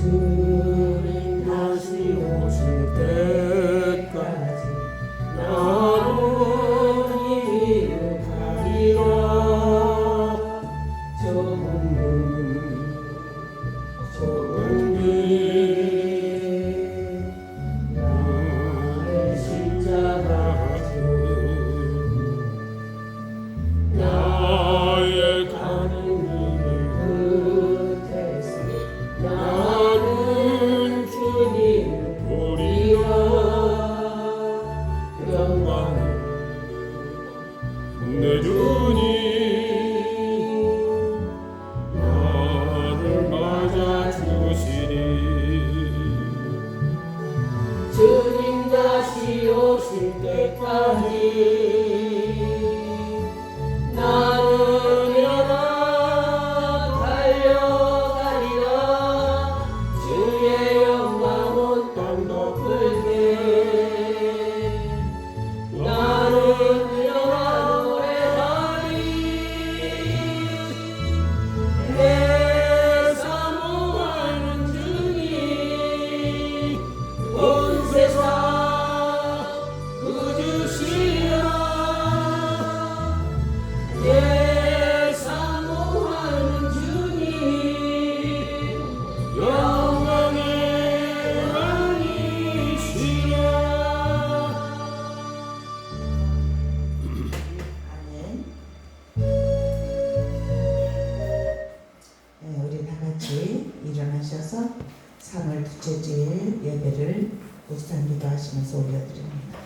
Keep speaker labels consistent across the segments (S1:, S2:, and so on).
S1: 주님 다시 오실 때까지 나는 이를 가리라. 좁은 길 나의 십자가 나의 가는 길 끝에서 나는 주님을 보리라. 영광은 내 주님 나를 맞아주시리. 주님 다시 오실 때까지 나는 일어나 달려가리라. 주의 영광은 땅 덮을 때 나는 일어나 노래하리. 내 사모하는 주님 온 세상 구주시라. 내 사모하는 주님 영광의 왕이시라.
S2: 아멘. 네, 우리 다 같이 일어나셔서 3월 둘째 주일 예배를 우선 기도하시면서 올려드립니다.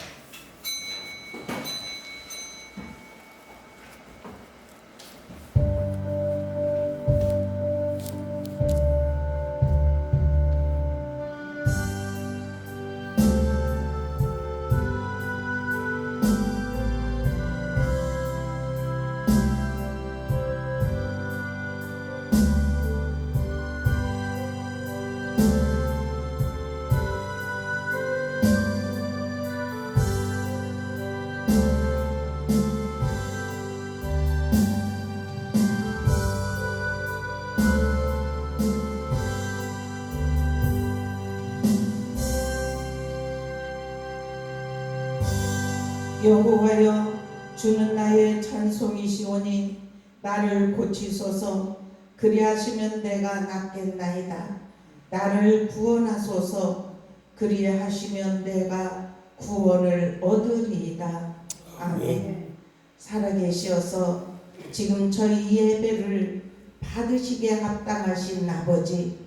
S2: 여호와여, 주는 나의 찬송이시오니 나를 고치소서. 그리하시면 내가 낫겠나이다. 나를 구원하소서. 그리하시면 내가 구원을 얻으리이다. 아멘. 살아계시어서 지금 저희 예배를 받으시기에 합당하신 아버지,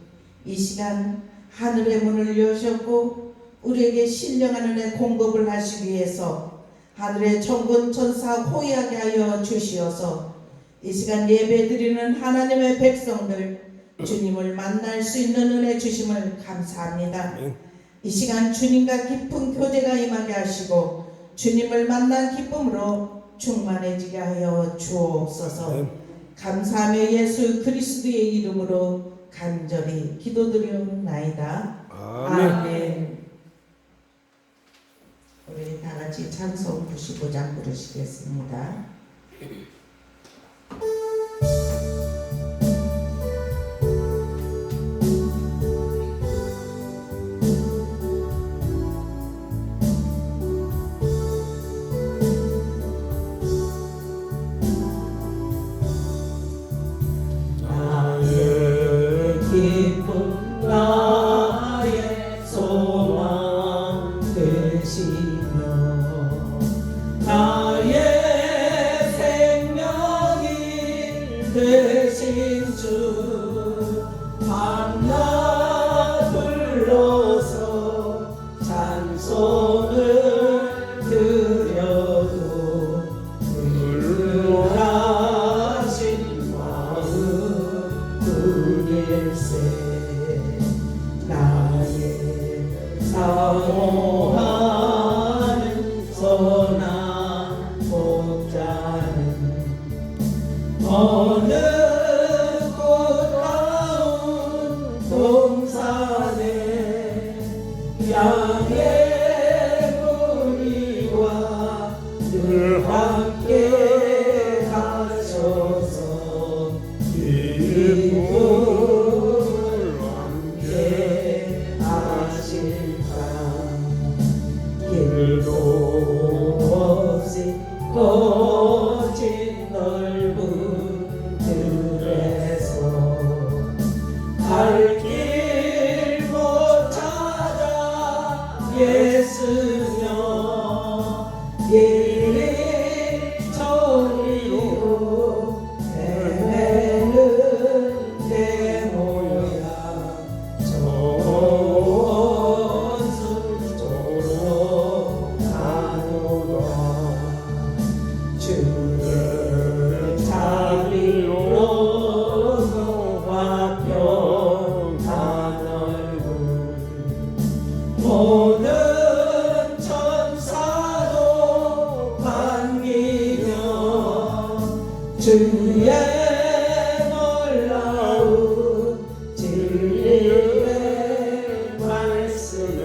S2: 이 시간 하늘의 문을 여셨고 우리에게 신령한 은혜 공급을 하시기 위해서 하늘의 천군 천사 호위하게 하여 주시어서 이 시간 예배드리는 하나님의 백성들 주님을 만날 수 있는 은혜 주심을 감사합니다. 이 시간 주님과 깊은 교제가 임하게 하시고 주님을 만난 기쁨으로 충만해지게 하여 주옵소서. 감사하며 예수 그리스도의 이름으로 간절히 기도드리옵나이다. 아멘. 우리 다 같이 찬송 95장 부르시겠습니다.
S1: 나의 기쁨 나의 소망 되시며 나의 생명이 되신 주 만나 불러서 찬송을 드려도 불하신 마음 뿐일세. 나의 사모하는 선한 목자는 어느 곳 가운 동산에 양의 무리와 늘 함께 가셔서 기쁨을 함께 넓은 들에서 갈 길 못 찾아 애쓰며 일일 저리로 헤매는 내 모양 전술조로 가노라 주의 자비로 화평한 얼굴 모든 천사도 반기며 주의 놀라운 진리의 말씀에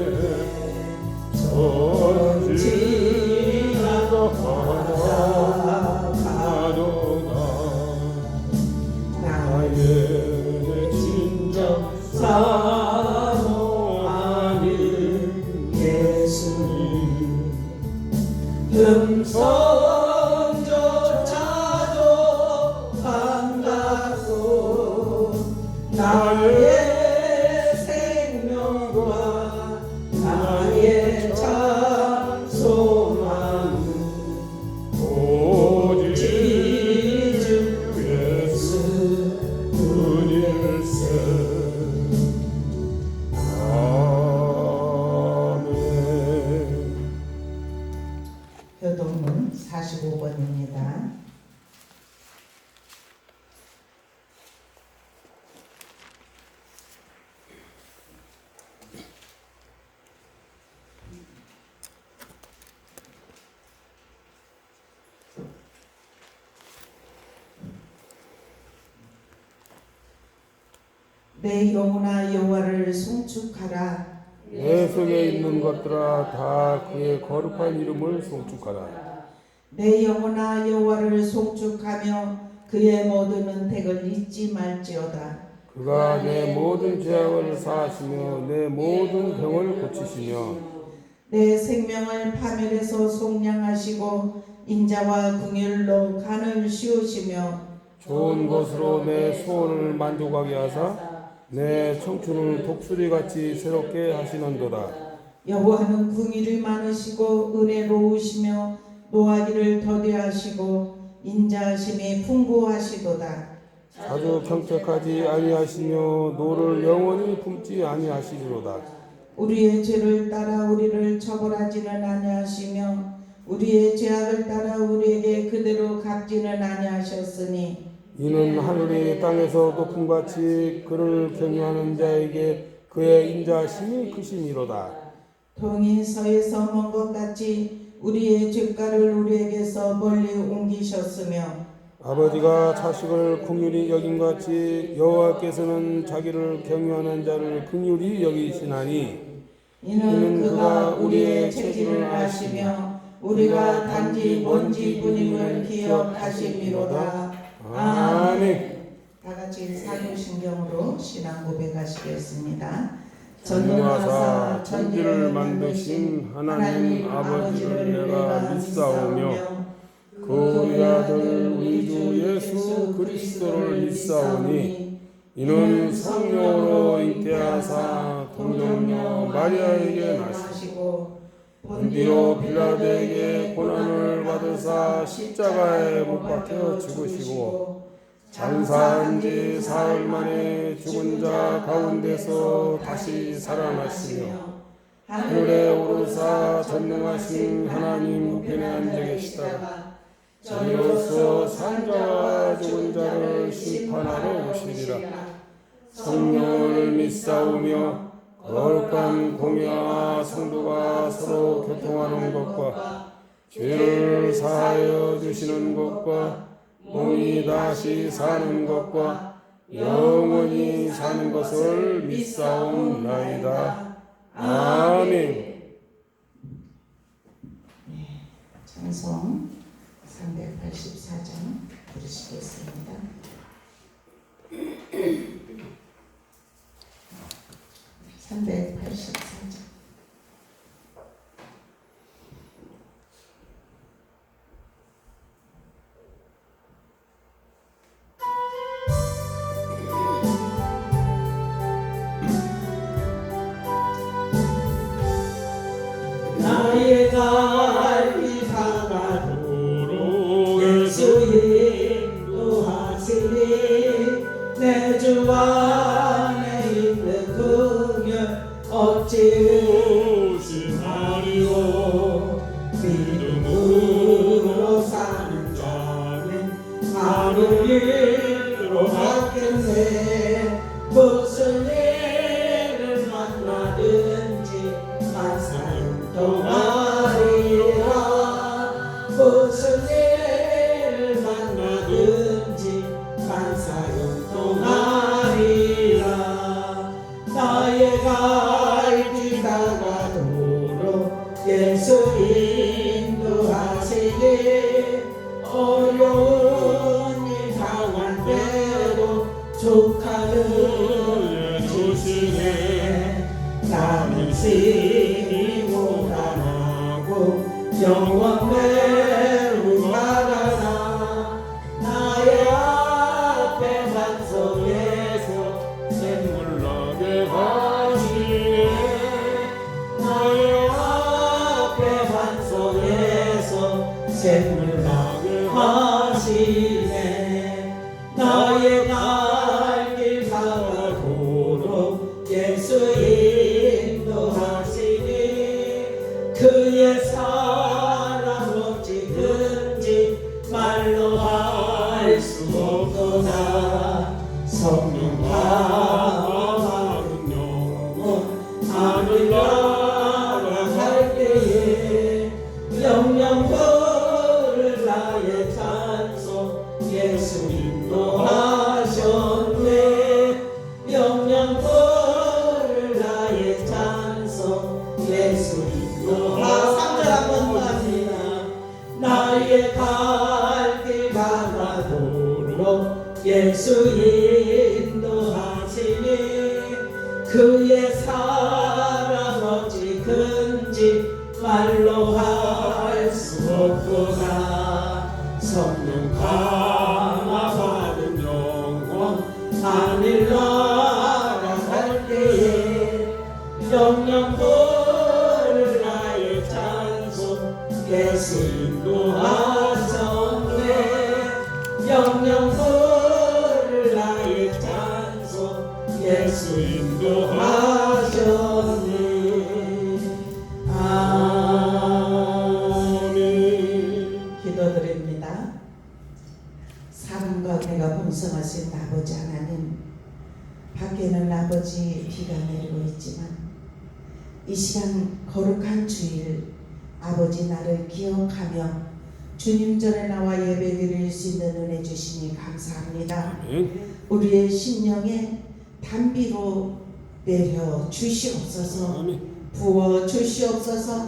S1: 전지하도록 나의 진정 사모하는 예수님 음성조차도 반갑고 나의 생명과 나의 참 소망은 오직 주 예수뿐일세.
S2: 효동문 45번입니다. 내 영혼아 여호와를 송축하라.
S3: 내 속에 있는 것들아 다 그의 거룩한 이름을 송축하라.
S2: 내 영혼아 여호와를 송축하며 그의 모든 은택을 잊지 말지어다.
S3: 그가 내 모든 죄악을 사하시며 내 모든 병을 고치시며
S2: 내 생명을 파멸해서 속량하시고 인자와 긍휼로 간을 씌우시며
S3: 좋은 것으로 내 소원을 만족하게 하사 내 청춘을 독수리같이 새롭게 하시는도다.
S2: 여호와는 긍휼이 많으시고 은혜로우시며 노하기를 더디하시고 인자하심이 풍부하시도다.
S3: 자주 경책하지 아니하시며 노를 영원히 품지 아니하시리로다.
S2: 우리의 죄를 따라 우리를 처벌하지는 아니하시며 우리의 죄악을 따라 우리에게 그대로 갚지는 아니하셨으니
S3: 이는 하늘이 땅에서 높음같이 그를 경외하는 자에게 그의 인자심이 크심이로다.
S2: 동이 서에서 먼 것 같이 우리의 죄가를 우리에게서 멀리 옮기셨으며
S3: 아버지가 자식을 긍휼히 여김같이 여호와께서는 자기를 경외하는 자를 긍휼히 여기시나니
S2: 이는 그가 우리의 체질을 아시며 우리가 단지 먼지뿐임을 기억하심이로다. 아멘. 다 같이 사도신경으로 신앙 고백하시겠습니다.
S3: 전능하사 천지를 만드신 하나님 아버지를 내가 믿사오며 그 우리 아들 우리 주 예수 그리스도를 믿사오니 이는 성령으로 잉태하사 동정녀 마리아에게 나시고 본디오 빌라도에게 고난을 받으사 십자가에 못 박혀 죽으시고 장사한 지 사흘 만에 죽은 자 가운데서 다시 살아나시며 하늘에 오르사 전능하신 하나님 우편에 앉아 계시다가 저희로서 산자와 죽은 자를 심판하러 오시리라. 성령을 믿사오며 거룩한 공의와 성도가 서로 교통하는 것과 죄를 사하여 주시는 것과 몸이 다시 사는 것과 영원히 사는 것을 믿사옵나이다. 아멘.
S2: 찬송 384장 부르시겠습니다. 384장.
S1: 하늘 일로 갔겠네. 무슨 일을 만나든지 만사는 동하리라. 무슨 일을 만나든지 만사는 동하리라. 나의 갈 길 다가도록 예수 인도하시니 어려운 일 당할 때도 족하는 주시네. 나는 심히 고단하고 영원 매우 가라나. 나의 앞에 반석에서 샘물 나게 하시네. 나의 앞에 반석에서 샘물 나게 하시네. 나의 갈 길 가도록 예수 인도하시니 그의 사랑 어찌 큰지 말로 할 수 없도다. 성령 바라는 영혼 하늘 날아갈 때에 영영 부를 나의 찬송 예수 인도하셨네. 영영 부를 나의 찬송 예수 인도하셨네. 3절 한번 더 합니다. 나의 갈 길 가도록 예수 인도하시니 그의 사랑 어찌 큰지 말로 할 수 없도다. 성령 강화받은 영혼 하늘 날아갈 때에 영영 부를 나의 찬송 예수 인도하셨네. 영영 부를 나의 찬송 예수 인도하셨네. 아멘. 기도드립니다. 사랑 가운데가 풍성하신 아버지 하나님, 밖에는 아버지 비가 내리고 있지만 이 시간 거룩한 주일 아버지 나를 기억하며 주님 전에 나와 예배드릴 수 있는 은혜 주시니 감사합니다. 우리의 심령에 단비로 내려 주시옵소서. 부어 주시옵소서.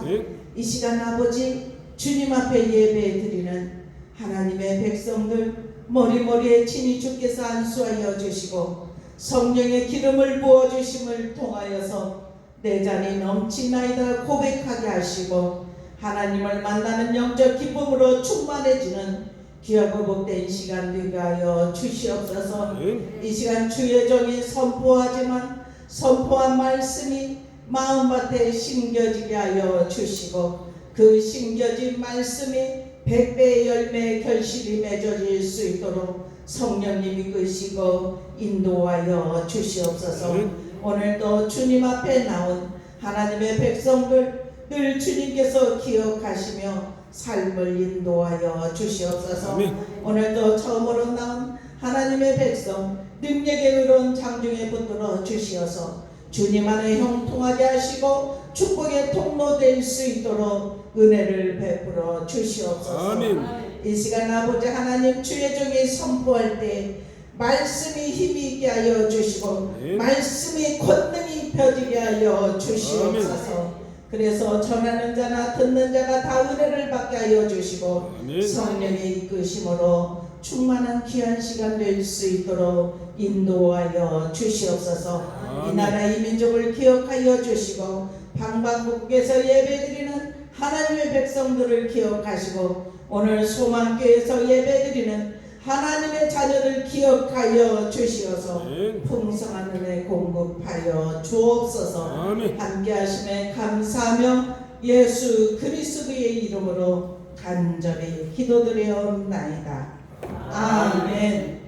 S1: 이 시간 아버지 주님 앞에 예배드리는 하나님의 백성들 머리머리에 친히 주께서 안수하여 주시고 성령의 기름을 부어주심을 통하여서 내 잔이 넘치나이다 고백하게 하시고 하나님을 만나는 영적 기쁨으로 충만해지는 귀하고 복된 시간 되게 하여 주시옵소서. 이 시간 주의 종이 선포하지만 선포한 말씀이 마음밭에 심겨지게 하여 주시고 그 심겨진 말씀이 100배의 열매의 결실이 맺어질 수 있도록 성령님이 이끄시고 인도하여 주시옵소서. 오늘도 주님 앞에 나온 하나님의 백성들 늘 주님께서 기억하시며 삶을 인도하여 주시옵소서. 오늘도 처음으로 나온 하나님의 백성 능력의 의로운 장중에 붙들어 주시어서 주님 안에 형통하게 하시고 축복의 통로 될 수 있도록 은혜를 베풀어 주시옵소서. 아멘. 이 시간 아버지 하나님 주의 종이 선포할 때 말씀이 힘이 있게 하여 주시고 말씀이 권능이 펴지게 하여 주시옵소서. 그래서 전하는 자나 듣는 자가 다 은혜를 받게 하여 주시고 성령의 이끄심으로 충만한 귀한 시간 될 수 있도록 인도하여 주시옵소서. 이 나라 이 민족을 기억하여 주시고 방방곡곡에서 예배드리는 하나님의 백성들을 기억하시고 오늘 소망교회에서 예배드리는 하나님의 자녀를 기억하여 주시어서 풍성한 은혜 공급하여 주옵소서. 함께 하심에 감사하며 예수 그리스도의 이름으로 간절히 기도드려옵나이다. 아멘.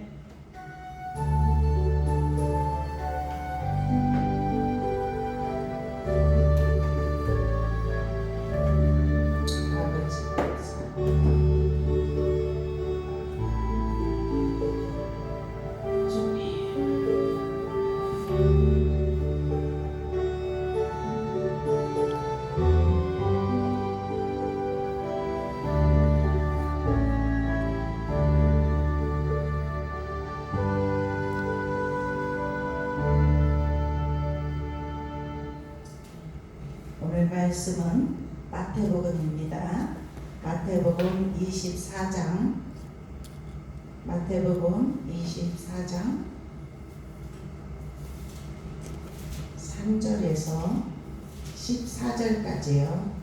S1: 말씀은 마태복음입니다. 마태복음 24장 3절에서 14절까지요.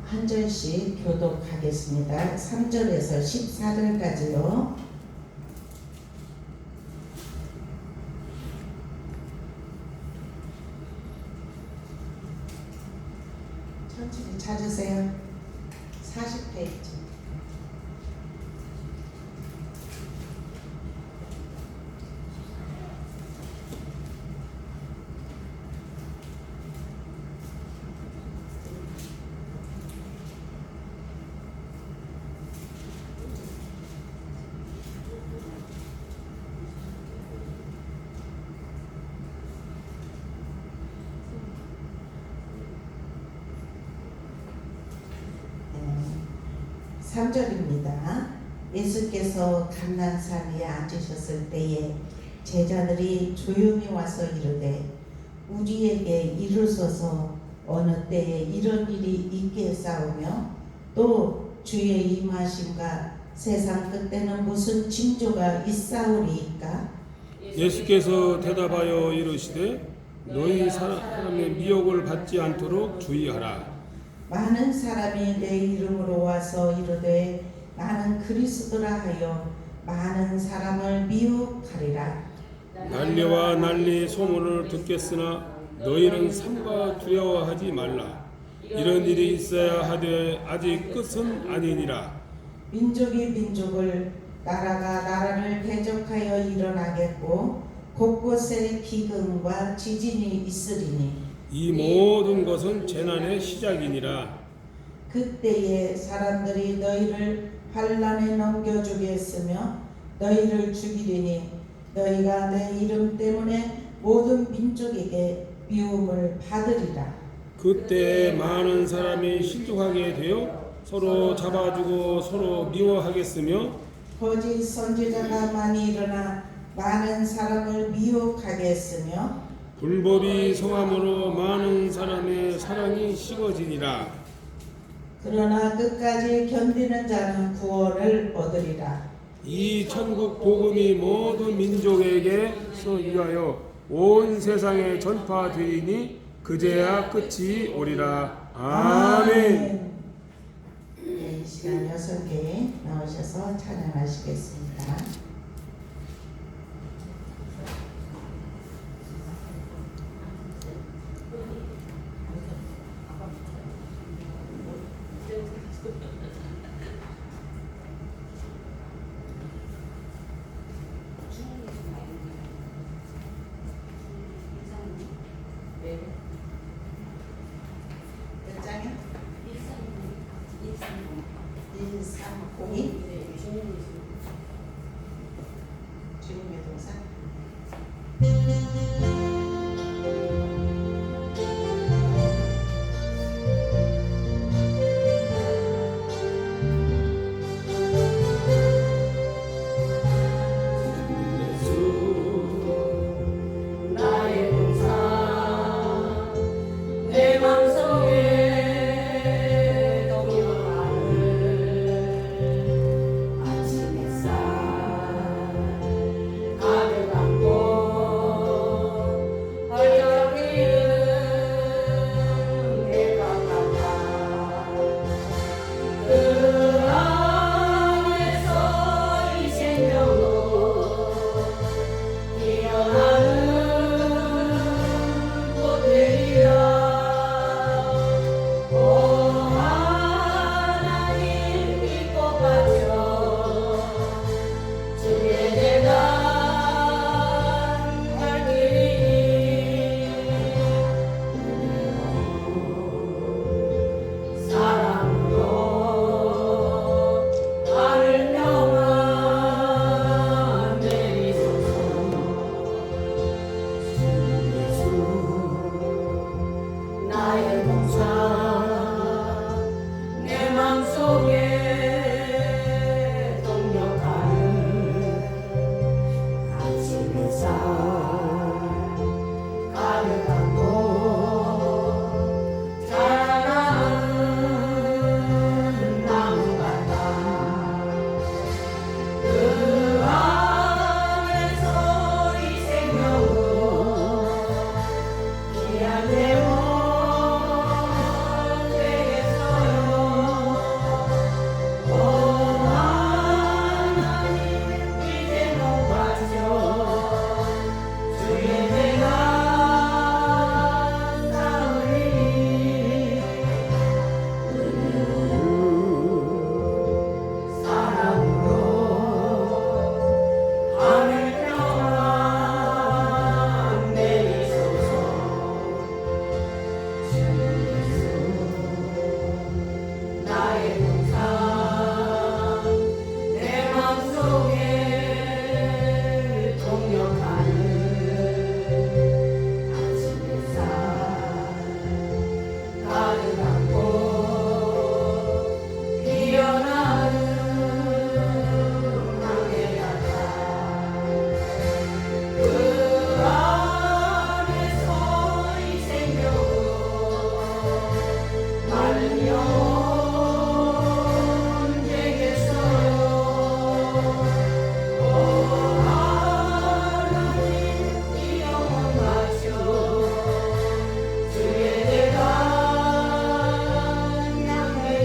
S1: 한 절씩 교독하겠습니다. 3절에서 14절까지요. 천천히 찾으세요. 40페이지. 네. 3절입니다. 예수께서 감난산 위에 앉으셨을 때에 제자들이 조용히 와서 이르되 우리에게 이르소서 어느 때에 이런 일이 있겠사오며 또 주의 임하심과 세상 끝때는 무슨 징조가 있사오리이까?
S3: 예수께서 대답하여 이르시되 너희 사람의 미혹을 받지 않도록 주의하라.
S1: 많은 사람이 내 이름으로 와서 이르되 나는 그리스도라 하여 많은 사람을 미혹하리라.
S3: 난리와 난리 소문을 듣겠으나 너희는 삼가 두려워하지 말라. 이런 일이 있어야 하되 아직 끝은 아니니라.
S1: 민족이 민족을 나라가 나라를 대적하여 일어나겠고 곳곳에 기근과 지진이 있으리니
S3: 이 모든 것은 재난의 시작이니라.
S1: 그때에 사람들이 너희를 환난에 넘겨주겠으며 너희를 죽이리니 너희가 내 이름 때문에 모든 민족에게 미움을 받으리라.
S3: 그때 많은 사람이 실족하게 되어 서로 잡아주고 서로 미워하겠으며
S1: 거짓 선지자가 많이 일어나 많은 사람을 미혹하겠으며
S3: 불법이 성함으로 많은 사람의 사랑이 식어지니라.
S1: 그러나 끝까지 견디는 자는 구원을 얻으리라.
S3: 이 천국 복음이 모든 민족에게서 위하여 온 세상에 전파되리니 그제야 끝이 오리라. 아멘.
S1: 네, 이 시간 6개 나오셔서 찬양하시겠습니다. 몇 장이요? 132 주님의 동산.
S4: 나의 동산 내 맘속에 동요하는 아침에 나의 동산 내 맘속에 동력하는 아침 햇살 가득한 곳 자라나는 나무 같다 그 안에서 이 생명으로 귀한 대원 되겠어요 오 하나님 이제 높아져 주의 내가 쌓으리니 사랑으로 하늘 평안 내리소서 주 예수 나의 동산 내 맘속에 동력하는 아침 햇살 가득한 곳 피어나는 안개 같아 그 안에서 이 생명으로 마른 영혼 되겠어요 오 하나님 이 영혼 바쳐 주의 대가 양메리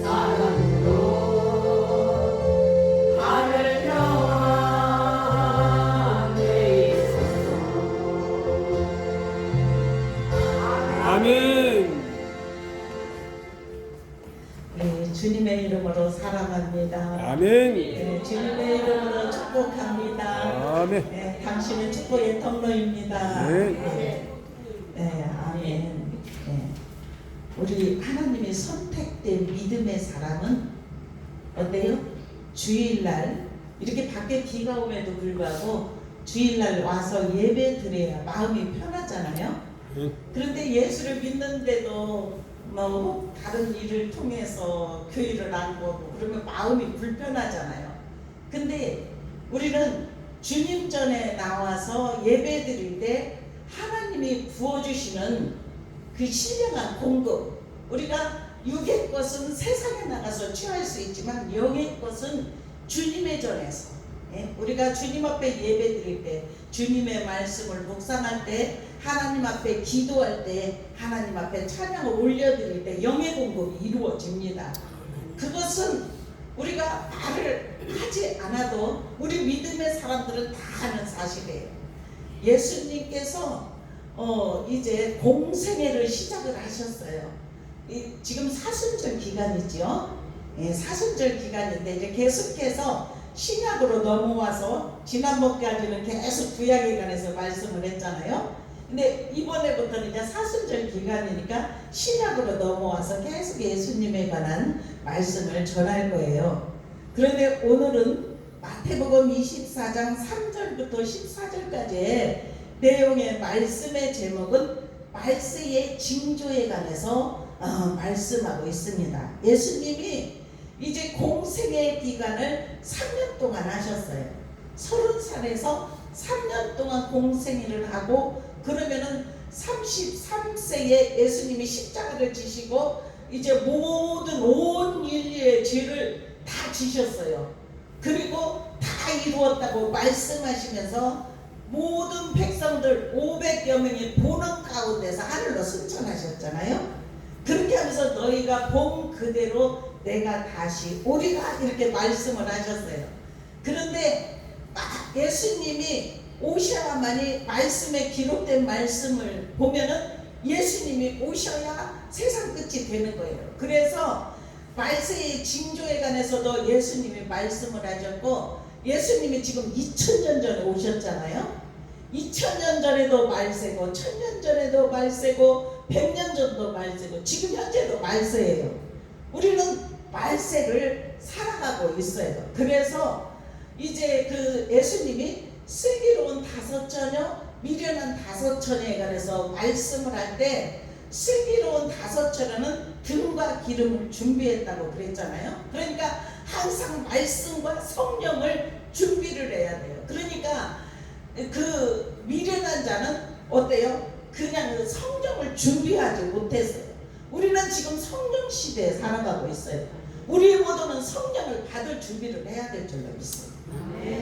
S4: 사랑으로 하늘 평안 내리소서
S3: 아멘.
S1: 네, 주님의 이름으로 사랑합니다.
S3: 아멘.
S1: 네, 주님의 이름으로 축복합니다.
S3: 아멘.
S1: 네, 당신은 축복의 통로입니다.
S3: 네.
S1: 네, 아멘. 네. 우리 하나님의 선택된 믿음의 사람은 어때요? 주일날 이렇게 밖에 비가 오면도 불구하고 주일날 와서 예배 드려야 마음이 편하잖아요.
S3: 응.
S1: 그런데 예수를 믿는데도 뭐 다른 일을 통해서 교회를 안 가고 그러면 마음이 불편하잖아요. 근데 우리는 주님 전에 나와서 예배 드릴 때 하나님이 부어주시는 그 신령한 공급, 우리가 육의 것은 세상에 나가서 취할 수 있지만 영의 것은 주님의 전에서, 우리가 주님 앞에 예배 드릴 때, 주님의 말씀을 묵상할 때, 하나님 앞에 기도할 때, 하나님 앞에 찬양을 올려드릴 때 영의 공급이 이루어집니다. 그것은 우리가 말을 하지 않아도 우리 믿음의 사람들은 다 아는 사실이에요. 예수님께서 이제 공생애를 시작을 하셨어요. 지금 사순절 기간이죠. 사순절 기간인데 이제 계속해서 신약으로 넘어와서 지난번까지는 계속 구약에 관해서 말씀을 했잖아요. 근데 이번에부터는 이제 사순절 기간이니까 신약으로 넘어와서 계속 예수님에 관한 말씀을 전할 거예요. 그런데 오늘은 마태복음 24장 3절부터 14절까지의 내용의 말씀의 제목은 말세의 징조에 관해서 말씀하고 있습니다. 예수님이 이제 공생의 기간을 3년 동안 하셨어요. 30살에서 3년 동안 공생애를 하고 그러면은 33세에 예수님이 십자가를 지시고 이제 모든 온 인류의 죄를 다 지셨어요. 그리고 다 이루었다고 말씀하시면서 모든 백성들 500여 명이 보는 가운데서 하늘로 승천하셨잖아요. 그렇게 하면서 너희가 본 그대로 내가 다시 오리라 이렇게 말씀을 하셨어요. 그런데 예수님이 오셔야만이 말씀에 기록된 말씀을 보면은 예수님이 오셔야 세상 끝이 되는 거예요. 그래서 말세의 징조에 관해서도 예수님이 말씀을 하셨고, 예수님이 지금 2000년 전에 오셨잖아요. 2000년 전에도 말세고 1000년 전에도 말세고 100년 전도 말세고 지금 현재도 말세예요. 우리는 말세를 살아가고 있어요. 그래서 이제 그 예수님이 슬기로운 다섯 처녀, 미련한 다섯 처녀에 관해서 말씀을 할 때 슬기로운 다섯 처녀는 등과 기름을 준비했다고 그랬잖아요. 그러니까 항상 말씀과 성령을 준비를 해야 돼요. 그러니까 그 미련한 자는 어때요? 그냥 그 성령을 준비하지 못했어요. 우리는 지금 성령 시대에 살아가고 있어요. 우리 모두는 성령을 받을 준비를 해야 될 줄로 믿습니다.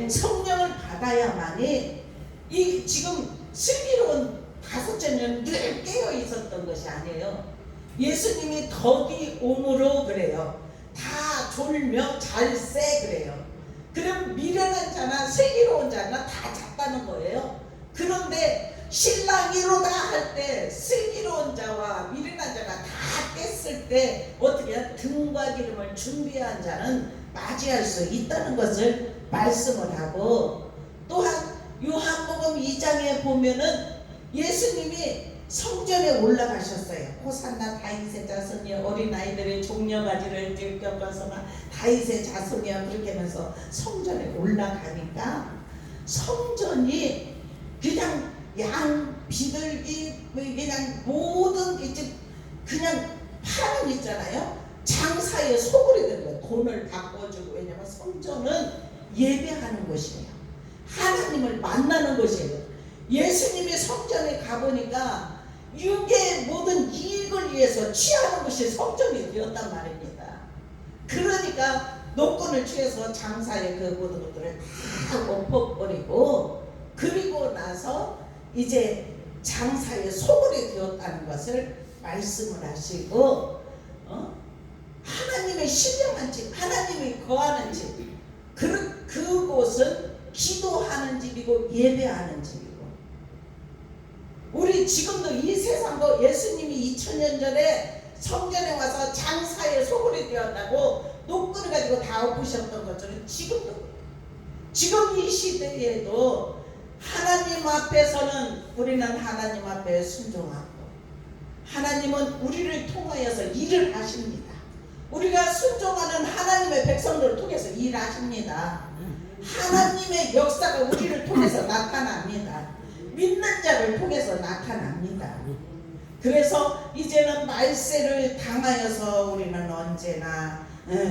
S1: 성령을 받아야만이 이 지금 슬기로운 다섯 처녀는 늘 깨어 있었던 것이 아니에요. 예수님이 덕이 옴으로 그래요. 다 졸며 잘세 그래요. 그럼 미련한 자나 슬기로운 자나 다 잤다는 거예요. 그런데 신랑이로다 할 때 슬기로운 자와 미련한 자가 다 깼을 때 어떻게 해요? 등과 기름을 준비한 자는 맞이할 수 있다는 것을 말씀을 하고, 또한 요한복음 2장에 보면은 예수님이 성전에 올라가셨어요. 호산나 다윗의 자손이여, 어린아이들의 종려가지를 들껴가서나 다윗의 자손이여, 그렇게 하면서 성전에 올라가니까 성전이 그냥 양, 비둘기, 그냥 모든 이제 그냥 파는 있잖아요. 장사의 소굴이 된 거예요. 돈을 바꿔주고. 왜냐면 성전은 예배하는 곳이에요. 하나님을 만나는 곳이에요. 예수님이 성전에 가보니까 육의 모든 이익을 위해서 취하는 것이 성전이 되었단 말입니다. 그러니까 노권을 취해서 장사의 그 모든 것들을 다 엎어버리고, 그리고 나서 이제 장사의 소굴이 되었다는 것을 말씀을 하시고, 하나님의 신령한 집, 하나님이 거하는 집, 그곳은 기도하는 집이고 예배하는 집이고, 우리 지금도 이 세상도 예수님이 2000년 전에 성전에 와서 장사의 소굴이 되었다고 노끈을 가지고 다 엎으셨던 것처럼 지금도, 지금 이 시대에도 하나님 앞에서는 우리는 하나님 앞에 순종하고, 하나님은 우리를 통하여서 일을 하십니다. 우리가 순종하는 하나님의 백성들을 통해서 일하십니다. 하나님의 역사가 우리를 통해서 나타납니다. 믿는 자를 통해서 나타납니다. 그래서 이제는 말세를 당하여서 우리는 언제나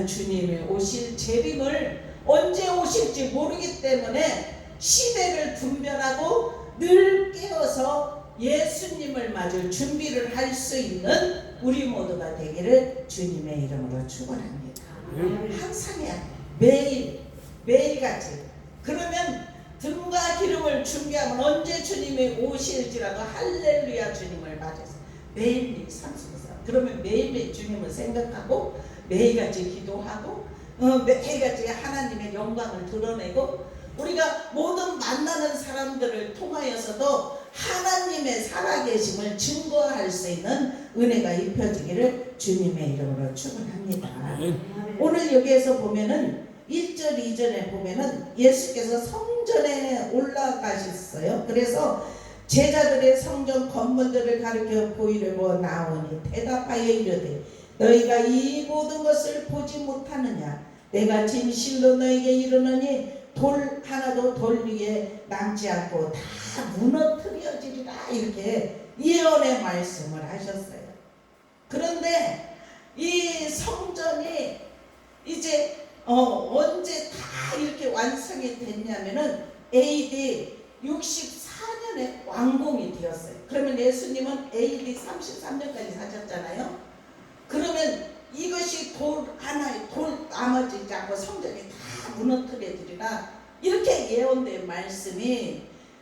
S1: 주님이 오실 재림을 언제 오실지 모르기 때문에 시대를 분별하고 늘 깨어서 예수님을 맞을 준비를 할 수 있는 우리 모두가 되기를 주님의 이름으로 축원합니다. 항상이야. 매일같이. 그러면 등과 기름을 준비하면 언제 주님이 오실지라도 할렐루야 주님을 맞아서 매일매일 삼수해서, 그러면 매일매일 주님을 생각하고 매일같이 기도하고 매일같이 하나님의 영광을 드러내고, 우리가 모든 만나는 사람들을 통하여서도 하나님의 살아계심을 증거할 수 있는 은혜가 입혀지기를 주님의 이름으로 축원합니다. 오늘 여기에서 보면은 1절 2절에 보면은 예수께서 성전에 올라가셨어요. 그래서 제자들의 성전 건물들을 가리켜 보이려고 나오니 대답하여 이르되 너희가 이 모든 것을 보지 못하느냐? 내가 진실로 너희에게 이르노니 돌 하나도 돌 위에 남지 않고 다 무너뜨려지리라, 이렇게 예언의 말씀을 하셨어요. 그런데 이 성전이 이제 언제 다 이렇게 완성이 됐냐면은 AD 64년에 완공이 되었어요. 그러면 예수님은 AD 33년까지 사셨잖아요. 그러면 이것이 돌 하나에 돌 남아지지 않고 성전이 다 무너뜨려지리라, 이렇게 예언된 말씀이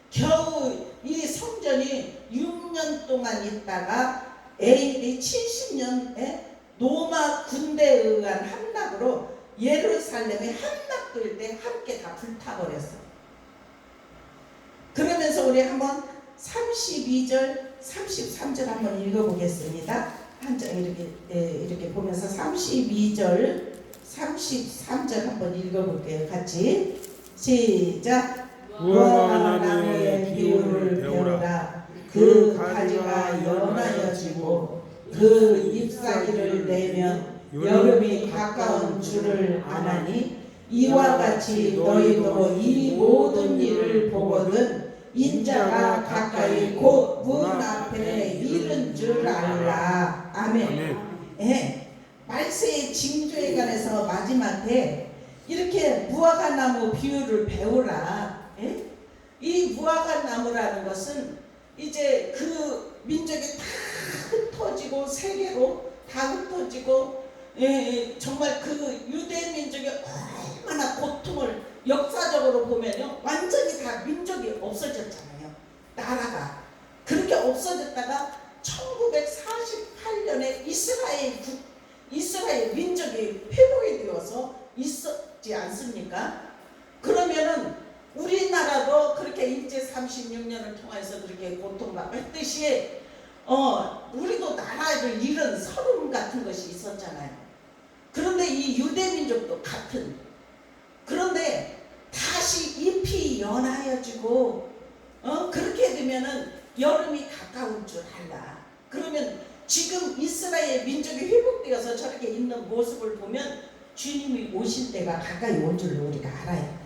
S1: 겨우 이 성전이 6년 동안 있다가 AD 70년에 로마 군대에 의한 함락으로 예루살렘이 함락될 때 함께 다 불타버렸어요. 그러면서 우리 한번 32절 33절 한번 읽어보겠습니다. 한 장 이렇게 보면서 32절 33절 한번 읽어볼게요. 같이 시작. 무화과 나무의 비유를 배우라. 그 가지가 연하여지고 그 잎사귀를 내면 여름이 가까운 줄을 아나니
S2: 이와 같이 너희도 이 모든 일을 보거든 인자가 가까이 곧 문 앞에 이른 줄 알라. 아멘.
S3: 아멘.
S2: 예, 말세의 징조에 관해서 마지막에 이렇게 무화과 나무 비유를 배우라. 예? 이 무화과 나무라는 것은 이제 그 민족이 다 흩어지고 세계로 다 흩어지고 정말 그 유대 민족이 얼마나 고통을 역사적으로 보면요 완전히 다 민족이 없어졌잖아요. 나라가 그렇게 없어졌다가 1948년에 이스라엘 민족이 회복이 되어서 있었지 않습니까? 그러면은 우리나라도 그렇게 일제 36년을 통해서 그렇게 고통받고 했듯이 우리도 나라를 잃은 서름 같은 것이 있었잖아요. 그런데 이 유대민족도 같은. 그런데 다시 잎이 연하여지고 그렇게 되면은 여름이 가까운 줄 알라. 그러면 지금 이스라엘 민족이 회복되어서 저렇게 있는 모습을 보면 주님이 오실 때가 가까이 온 줄로 우리가 알아야 돼요.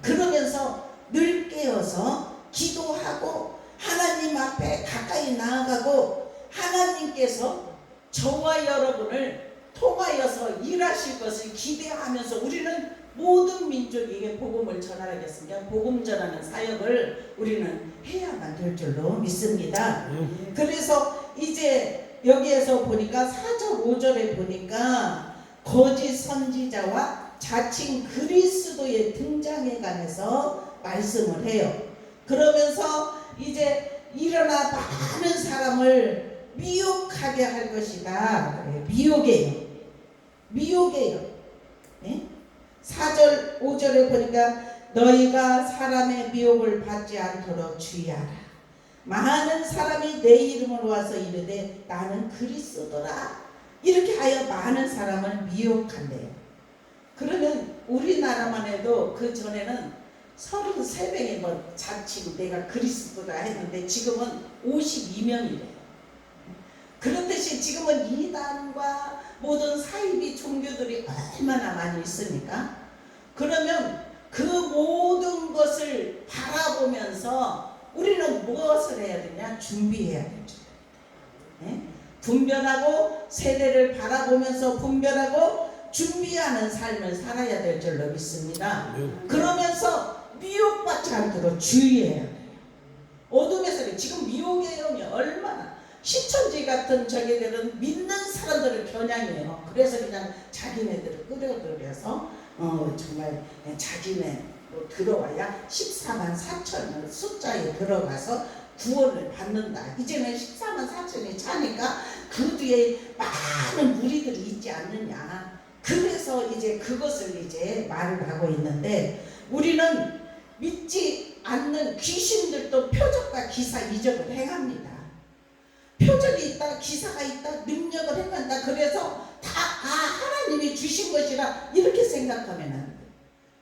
S2: 그러면서 늘 깨어서 기도하고 하나님 앞에 가까이 나아가고 하나님께서 저와 여러분을 통하여서 일하실 것을 기대하면서 우리는 모든 민족에게 복음을 전하겠습니다. 복음 전하는 사역을 우리는 해야만 될 줄로 믿습니다. 그래서 이제 여기에서 보니까 4절 5절에 보니까 거짓 선지자와 자칭 그리스도의 등장에 관해서 말씀을 해요. 그러면서 이제 일어나 많은 사람을 미혹하게 할 것이다. 미혹이에요. 네? 4절 5절에 보니까 너희가 사람의 미혹을 받지 않도록 주의하라. 많은 사람이 내 이름으로 와서 이르되 나는 그리스도라. 이렇게 하여 많은 사람을 미혹한대요. 그러면 우리나라만 해도 그 전에는 33명이 뭐 자칭 내가 그리스도라 했는데 지금은 52명이래요. 그렇듯이 지금은 이단과 모든 사이비 종교들이 얼마나 많이 있습니까? 그러면 그 모든 것을 바라보면서 우리는 무엇을 해야 되냐? 준비해야 되죠. 네? 분별하고 세대를 바라보면서 분별하고 준비하는 삶을 살아야 될 줄로 믿습니다. 그러면서 미혹받지 않도록 주의해야 돼요. 어둠에서 지금 미혹의 영이 얼마나 신천지 같은 저기들은 믿는 사람들을 겨냥해요. 그래서 그냥 자기네들을 끌어들여서 정말 자기네 들어와야 14만 4천 숫자에 들어가서 구원을 받는다. 이제는 14만 4천이 차니까 그 뒤에 많은 무리들이 있지 않느냐. 그래서 이제 그것을 이제 말을 하고 있는데 우리는 믿지 않는 귀신들도 표적과 기사 이적을 행합니다. 표적이 있다, 기사가 있다, 능력을 행한다. 그래서 다 하나님이 주신 것이라 이렇게 생각하면 안 돼.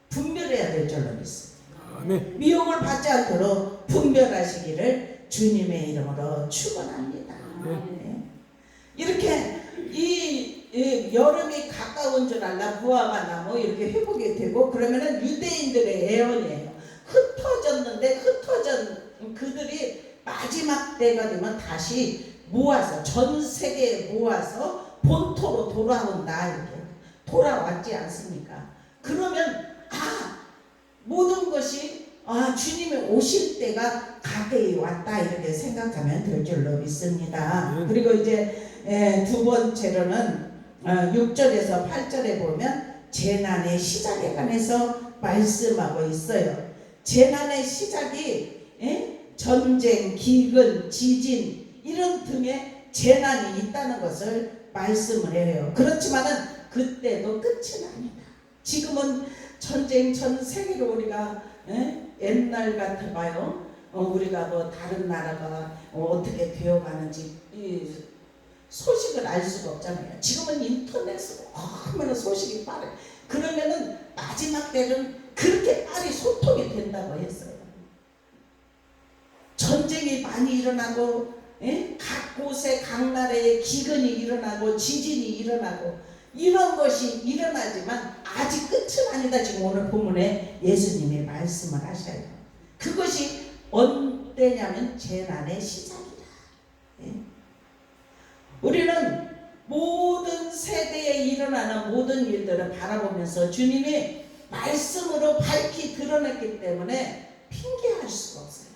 S2: 분별해야 될 줄로 믿습니다.
S3: 아멘.
S2: 미혹을 받지 않도록 분별하시기를 주님의 이름으로 축원합니다. 네. 이렇게 이 여름이 가까운 줄 알라 무화과 나무 이렇게 회복이 되고 그러면은 유대인들의 예언이에요. 흩어졌는데 흩어진 그들이 마지막 때가 되면 다시 모아서 전 세계에 모아서 본토로 돌아온다. 이렇게 돌아왔지 않습니까? 그러면 모든 것이 주님이 오실 때가 가까이 왔다 이렇게 생각하면 될 줄로 믿습니다. 그리고 이제 두 번째로는 6절에서 8절에 보면 재난의 시작에 관해서 말씀하고 있어요. 재난의 시작이 전쟁, 기근, 지진 이런 등의 재난이 있다는 것을 말씀을 해요. 그렇지만은 그때도 끝은 아니다. 지금은 전쟁 전 세계로 우리가 옛날 같아봐요. 우리가 뭐 다른 나라가 어떻게 되어가는지 이 소식을 알 수가 없잖아요. 지금은 인터넷으로 얼마나 소식이 빠르게. 그러면은 마지막 때는 그렇게 빨리 소통이 된다고 했어요. 전쟁이 많이 일어나고 각 곳에 각 나라에 기근이 일어나고 지진이 일어나고 이런 것이 일어나지만 아직 끝은 아니다. 지금 오늘 본문에 예수님이 말씀을 하셔요. 그것이 언제냐면 재난의 시작이다. 예? 우리는 모든 세대에 일어나는 모든 일들을 바라보면서 주님이 말씀으로 밝히 드러냈기 때문에 핑계할 수가 없어요.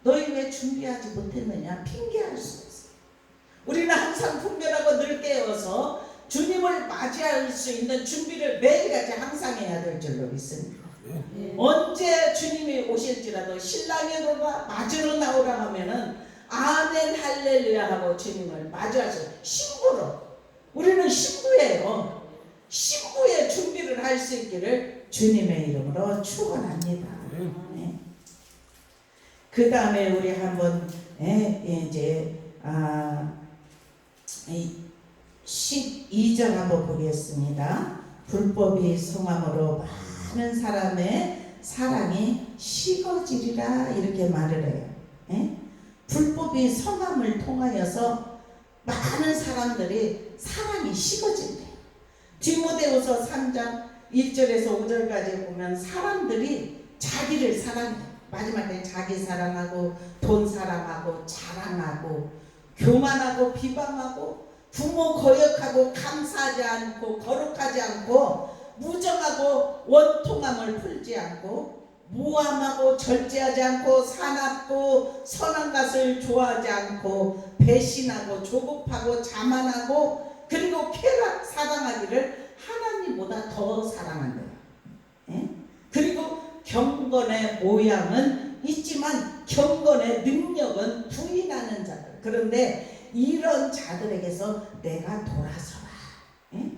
S2: 너희 왜 준비하지 못했느냐? 핑계할 수가 없어요. 우리는 항상 분별하고 늘 깨어서 주님을 맞이할 수 있는 준비를 매일같이 항상 해야 될 줄로 믿습니다. 언제 주님이 오실지라도 신랑이 맞으러 나오라 하면은 아멘 할렐루야 하고 주님을 맞이하셔. 신부로. 우리는 신부예요. 신부의 준비를 할 수 있기를 주님의 이름으로 축원합니다. 네. 그 다음에 우리 한번 이제 12절 한번 보겠습니다. 불법이 성함으로 많은 사람의 사랑이 식어지리라 이렇게 말을 해요. 예? 불법이 성함을 통하여서 많은 사람들이 사랑이 식어진대요. 디모데후서 3장 1절에서 5절까지 보면 사람들이 자기를 사랑해요. 마지막에 자기 사랑하고 돈 사랑하고 자랑하고 교만하고 비방하고 부모 거역하고 감사하지 않고 거룩하지 않고 무정하고 원통함을 풀지 않고 모함하고 절제하지 않고 사납고 선한 것을 좋아하지 않고 배신하고 조급하고 자만하고 그리고 쾌락 사랑하기를 하나님보다 더 사랑한대요. 예? 그리고 경건의 모양은 있지만 경건의 능력은 부인하는 자들. 그런데 이런 자들에게서 내가 돌아서라. 예?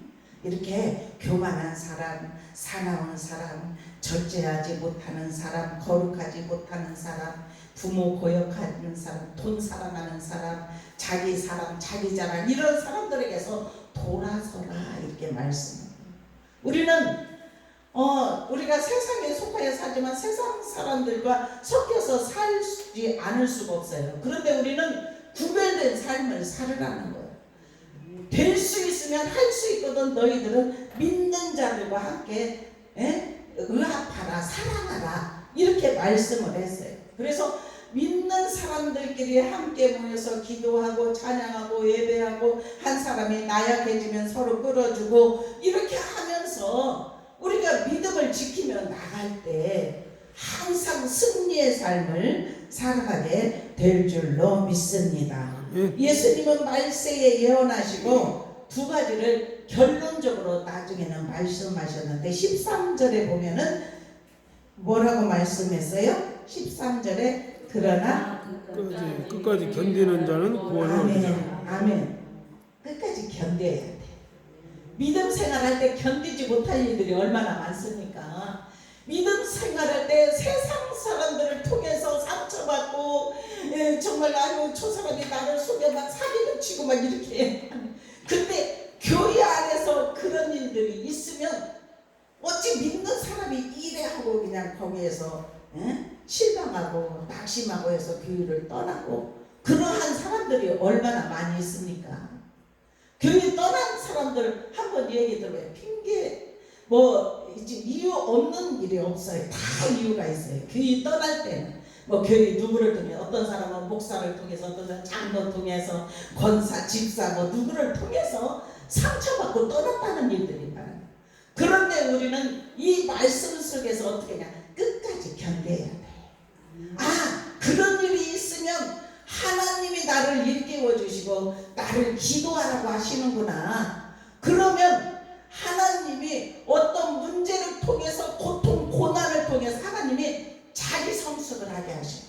S2: 이렇게 교만한 사람, 사나운 사람, 절제하지 못하는 사람, 거룩하지 못하는 사람, 부모 고역하는 사람, 돈 사랑하는 사람, 자기 사랑, 자기 자랑 이런 사람들에게서 돌아서라 이렇게 말씀합니다. 우리는 우리가 세상에 속하여 살지만 세상 사람들과 섞여서 살지 않을 수가 없어요. 그런데 우리는 구별된 삶을 살으라는 거예요. 될 수 있으면 할 수 있거든. 너희들은 믿는 자들과 함께 의합하라, 사랑하라 이렇게 말씀을 했어요. 그래서 믿는 사람들끼리 함께 모여서 기도하고 찬양하고 예배하고 한 사람이 나약해지면 서로 끌어주고 이렇게 하면서 우리가 믿음을 지키며 나갈 때 항상 승리의 삶을 살아가게 될 줄로 믿습니다. 예수님은 말세에 예언하시고 두 가지를 결론적으로 나중에는 말씀하셨는데 13절에 보면은 뭐라고 말씀했어요? 13절에 그러나
S3: 끝까지 견디는 자는 구원을 얻으리라.
S2: 아멘. 끝까지 견뎌야 돼. 믿음 생활할 때 견디지 못할 일들이 얼마나 많습니까? 믿음 생활할 때 세상 사람들을 통해서 상처받고 정말 아유 저 사람이 나를 속여 막 사기를 치고 막 이렇게 근데 교회 안에서 그런 일들이 있으면 어찌 믿는 사람이 이래 하고 그냥 거기에서 실망하고 낙심하고 해서 교회를 떠나고 그러한 사람들이 얼마나 많이 있습니까? 교회 떠난 사람들 한번 얘기 들어봐요. 핑계 뭐 이유 없는 일이 없어요. 다 이유가 있어요. 교회 떠날 때는 뭐 교회 누구를 통해 어떤 사람은 목사를 통해서 어떤 사람은 장로 통해서 권사 집사 뭐 누구를 통해서 상처받고 떠났다는 일들이 많아요. 그런데 우리는 이 말씀 속에서 어떻게 하냐 끝까지 견뎌야 돼. 그런 일이 있으면 하나님이 나를 일깨워 주시고 나를 기도하라고 하시는구나. 그러면 하나님이 어떤 문제를 통해서 고통 고난을 통해서 하나님이 자기 성숙을 하게 하셔요.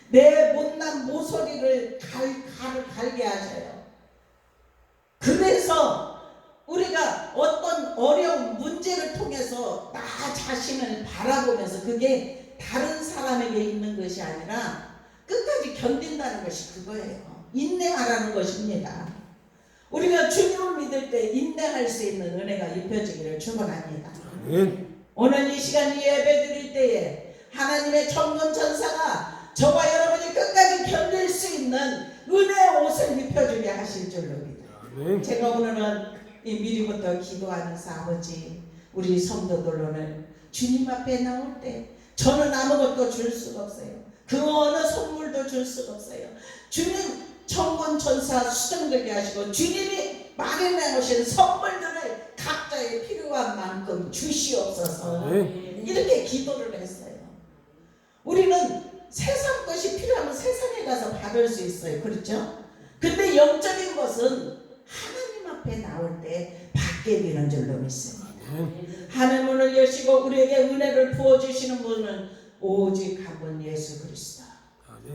S2: 내 못난 모서리를 갈게 하셔요. 그래서 우리가 어떤 어려운 문제를 통해서 나 자신을 바라보면서 그게 다른 사람에게 있는 것이 아니라 끝까지 견딘다는 것이 그거예요. 인내하라는 것입니다. 우리가 주님을 믿을 때 인내할 수 있는 은혜가 입혀지기를 축원합니다. 오늘 이 시간 예배 드릴 때에 하나님의 천군 천사가 저와 여러분이 끝까지 견딜 수 있는 은혜의 옷을 입혀주게 하실 줄로 믿어요. 제가 오늘은 이 미리부터 기도하면서 아버지 우리 성도들로는 주님 앞에 나올 때 저는 아무것도 줄 수가 없어요. 그 어느 선물도 줄 수가 없어요. 주님 천군 천사 수정되게 하시고 주님이 마련해 놓으신 선물들을 각자의 필요한 만큼 주시옵소서. 이렇게 기도를 했어요. 우리는 세상 것이 필요하면 세상에 가서 받을 수 있어요. 그렇죠? 근데 영적인 것은 하나님 앞에 나올 때 받게 되는 줄로 믿습니다. 하늘 문을 여시고 우리에게 은혜를 부어주시는 분은 오직 한 분 예수 그리스도,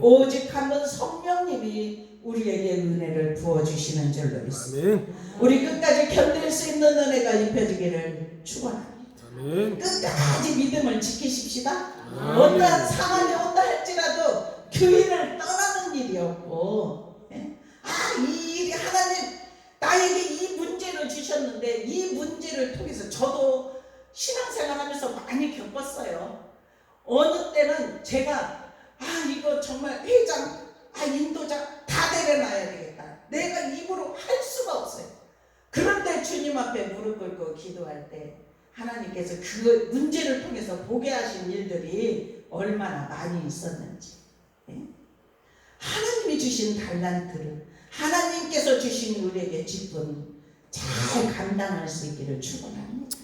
S2: 오직 한 분 성령님이 우리에게 은혜를 부어주시는 줄로 믿습니다. 우리 끝까지 견딜 수 있는 은혜가 입혀지기를 축원합니다. 끝까지 믿음을 지키십시다. 어떠한 상황이 온다 할지라도 교회를 떠나는 일이 없고, 이 일이 하나님 나에게 이 문제를 주셨는데 이 문제를 통해서 저도 신앙생활하면서 많이 겪었어요. 어느 때는 제가 이거 정말 회장, 인도장 다 데려놔야 되겠다. 내가 입으로 할 수가 없어요. 그런데 주님 앞에 무릎 꿇고 기도할 때 하나님께서 그 문제를 통해서 보게 하신 일들이 얼마나 많이 있었는지, 하나님이 주신 달란트를 하나님께서 주신 우리에게 직분 잘 감당할 수 있기를 축원합니다.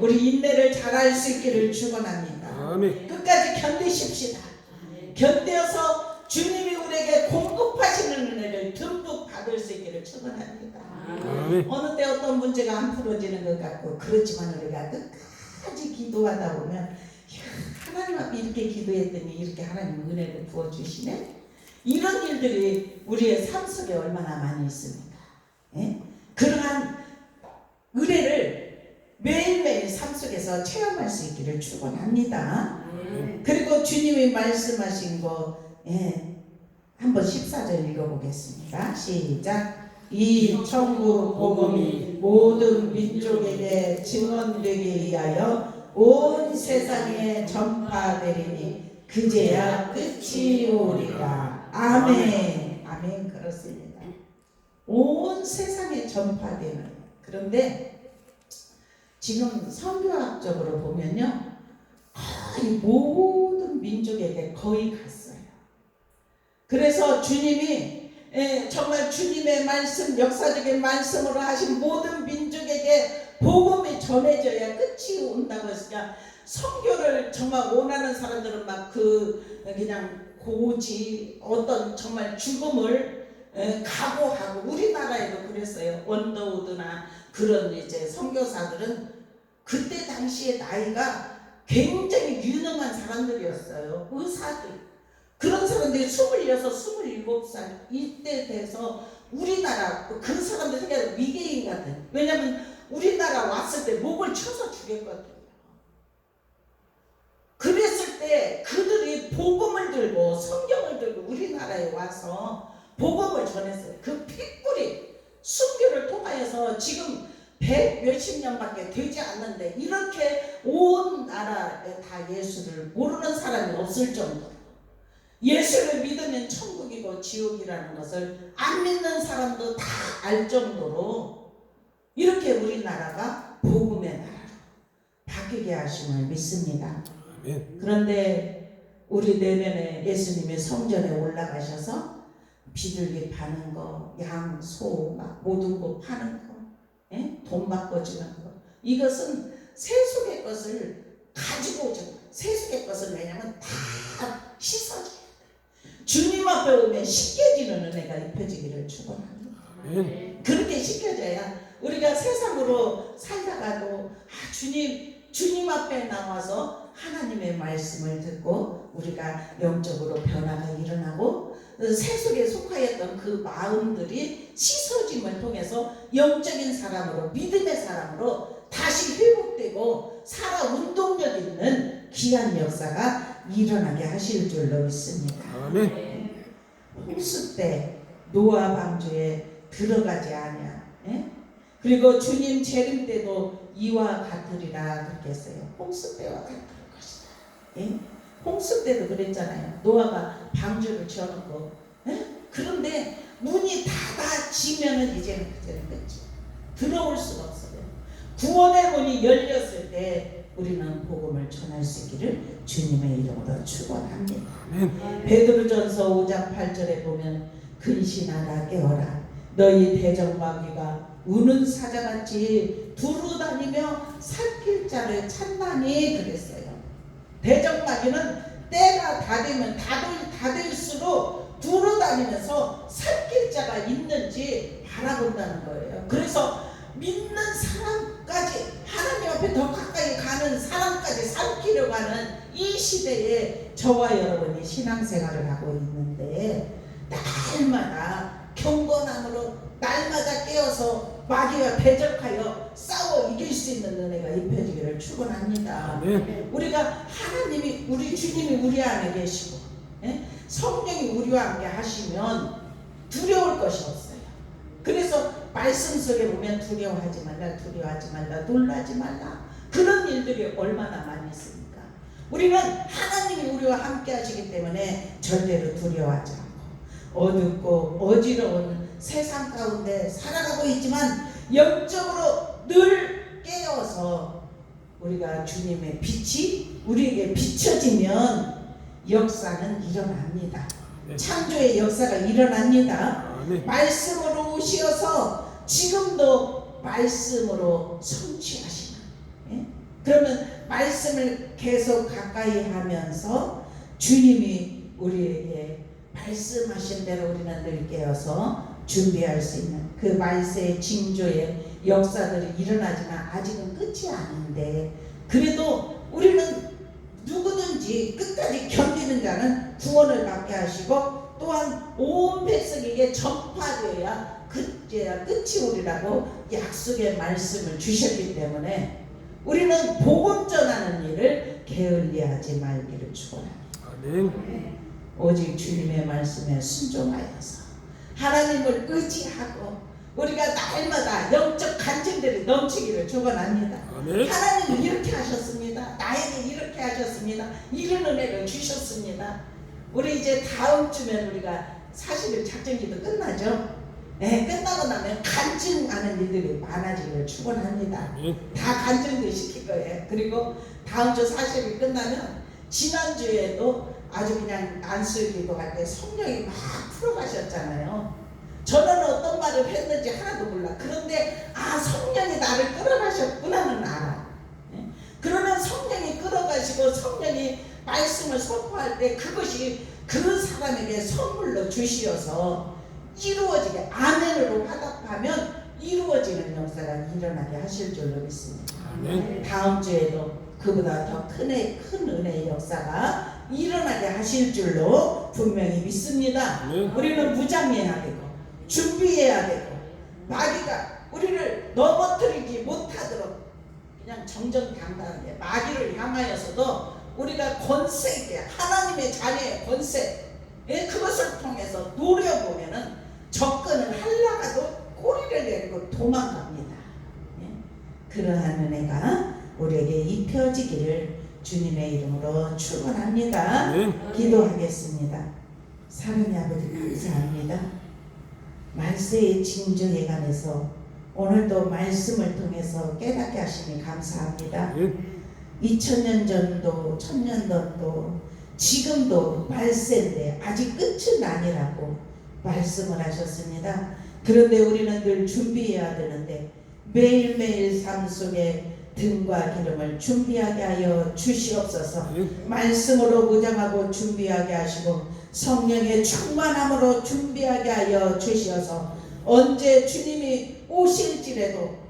S2: 우리 인내를 잘할 수 있기를 축원합니다. 끝까지 견디십시다. 견뎌서 주님이 우리에게 공급하시는 은혜를 듬뿍 받을 수 있기를 축원합니다. 어느 때 어떤 문제가 안 풀어지는 것 같고 그렇지만 우리가 끝까지 기도하다 보면 하나님 앞에 이렇게 기도했더니 이렇게 하나님 은혜를 부어주시네. 이런 일들이 우리의 삶 속에 얼마나 많이 있습니까? 그러한 은혜를 매일매일 삶 속에서 체험할 수 있기를 축원합니다. 그리고 주님이 말씀하신 거 한번 14절 읽어보겠습니다. 시작. 이 천국 복음이 모든 민족에게 증언되게 위하여 온 세상에 전파되리니 그제야 끝이 오리라. 아멘. 아멘. 그렇습니다. 온 세상에 전파되는. 그런데 지금 선교학적으로 보면요, 거의 모든 민족에게 거의 갔어요. 그래서 주님이 정말 주님의 말씀, 역사적인 말씀으로 하신 모든 민족에게 복음이 전해져야 끝이 온다고 했으니까 선교를 정말 원하는 사람들은 막 그냥 고지 어떤 정말 죽음을 각오하고, 우리나라에도 그랬어요. 원더우드나 그런 이제 선교사들은 그때 당시에 나이가 굉장히 유능한 사람들이었어요. 의사들. 그런 사람들이 26, 27살 이때 돼서 우리나라 그 사람들 생각에 위계인 같은. 왜냐면 우리나라 왔을 때 목을 쳐서 죽였거든요. 그랬을 때 그들이 복음을 들고 성경을 들고 우리나라에 와서 복음을 전했어요. 그 핏불이 순교를 통하여서 지금 100 몇십 년밖에 되지 않는데 이렇게 온 나라에 다 예수를 모르는 사람이 없을 정도로, 예수를 믿으면 천국이고 지옥이라는 것을 안 믿는 사람도 다 알 정도로 이렇게 우리나라가 복음의 나라로 바뀌게 하심을 믿습니다. 그런데 우리 내년에 예수님이 성전에 올라가셔서 비둘기 파는 거, 양, 소, 막 모든 거 파는 거, 돈 바꿔주는 거, 이것은 세속의 것을 가지고 오죠. 세속의 것은 왜냐면 다 씻어줘야 돼. 주님 앞에 오면 씻겨지는 은혜가 입혀지기를 축원합니다. 그렇게 씻겨져야 우리가 세상으로 살다가도 주님 앞에 나와서 하나님의 말씀을 듣고 우리가 영적으로 변화가 일어나고 세속에 속하였던 그 마음들이 씻어짐을 통해서 영적인 사람으로, 믿음의 사람으로 다시 회복되고 살아 운동력 있는 귀한 역사가 일어나게 하실 줄로 믿습니다.
S3: 아멘.
S2: 홍수 때 노아 방주에 들어가지 아니하. 그리고 주님 재림 때도 이와 같으리라 그렇게 했어요. 홍수 때와 같을 것이다. 홍수 때도 그랬잖아요. 노아가 방주를 지어놓고, 그런데 문이 닫아지면은 이제는 그때는 끝이에요. 들어올 수가 없어요. 구원의 문이 열렸을 때 우리는 복음을 전할 수 있기를 주님의 이름으로 축원합니다. 베드로전서 5장 8절에 보면 근신하라 깨어라 너희 대적마귀가 우는 사자같이 두루다니며 살필 자를 찾나니 그랬어요. 대적마귀는 때가 다 되면 다될수록 두루다니면서 살필 자가 있는지 바라본다는 거예요. 그래서 믿는 사람까지 하나님 앞에 더 가까이 가는 사람까지 삼키려고 하는 이 시대에 저와 여러분이 신앙생활을 하고 있는데 날마다 경건함으로 날마다 깨어서 마귀와 대적하여 싸워 이길 수 있는 은혜가 입혀지기를 축원합니다. 우리가 하나님이 우리 주님이 우리 안에 계시고 성령이 우리와 함께 하시면 두려울 것이 없어요. 그래서 말씀 속에 보면 두려워하지 말라 놀라지 말라 그런 일들이 얼마나 많이 있습니까? 우리는 하나님이 우리와 함께 하시기 때문에 절대로 두려워하지 않고 어둡고 어지러운 세상 가운데 살아가고 있지만 영적으로 늘 깨어서 우리가 주님의 빛이 우리에게 비춰지면 역사는 일어납니다. 창조의 역사가 일어납니다. 말씀으로 오시어서 지금도 말씀으로 성취하시는 그러면 말씀을 계속 가까이 하면서 주님이 우리에게 말씀하신 대로 우리는 늘 깨어서 준비할 수 있는 그 말세의 징조의 역사들이 일어나지만 아직은 끝이 아닌데 그래도 우리는 누구든지 끝까지 견디는 자는 구원을 받게 하시고 또한 온 백성에게 전파되어야 그때야 끝이 오리라고 약속의 말씀을 주셨기 때문에 우리는 복음 전하는 일을 게을리하지 말기를 축원합니다. 오직 주님의 말씀에 순종하여서 하나님을 의지하고 우리가 날마다 영적 간증들이 넘치기를 축원합니다. 하나님은 이렇게 하셨습니다. 나에게 이렇게 하셨습니다. 이런 은혜를 주셨습니다. 우리 이제 다음 주면 우리가 40일 작정기도 끝나죠. 끝나고 나면 간증하는 일들이 많아지기를 축원합니다. 다 간증도 시킬 거예요. 그리고 다음 주 40일 끝나면 지난주에도 아주 그냥 안수기도 할 때 성령이 막 풀어가셨잖아요. 저는 어떤 말을 했는지 하나도 몰라. 그런데 성령이 나를 끌어가셨구나는 알아. 그러면 성령이 끌어가시고 성령이 말씀을 선포할 때 그것이 그 사람에게 선물로 주시어서 이루어지게 아멘으로 화답하면 이루어지는 역사가 일어나게 하실 줄로 믿습니다. 다음 주에도 그보다 더 큰 은혜의 역사가 일어나게 하실 줄로 분명히 믿습니다. 우리는 무장해야 되고 준비해야 되고 마귀가 우리를 넘어뜨리지 못하도록 그냥 정정당당하게 마귀를 향하여서도 우리가 권세 있게 하나님의 자녀의 권세 그것을 통해서 노려보면은 접근을 하려가도 꼬리를 내리고 도망갑니다. 그러한 은혜가 우리에게 입혀지기를 주님의 이름으로 축원합니다. 기도하겠습니다. 사랑의 아버지 감사합니다. 말세의 징조에 관해서 오늘도 말씀을 통해서 깨닫게 하시니 감사합니다. 2000년 전도 1000년 전도 지금도 말세인데 아직 끝은 아니라고 말씀을 하셨습니다. 그런데 우리는 늘 준비해야 되는데 매일매일 삶 속에 등과 기름을 준비하게 하여 주시옵소서. 말씀으로 무장하고 준비하게 하시고 성령의 충만함으로 준비하게 하여 주시어서 언제 주님이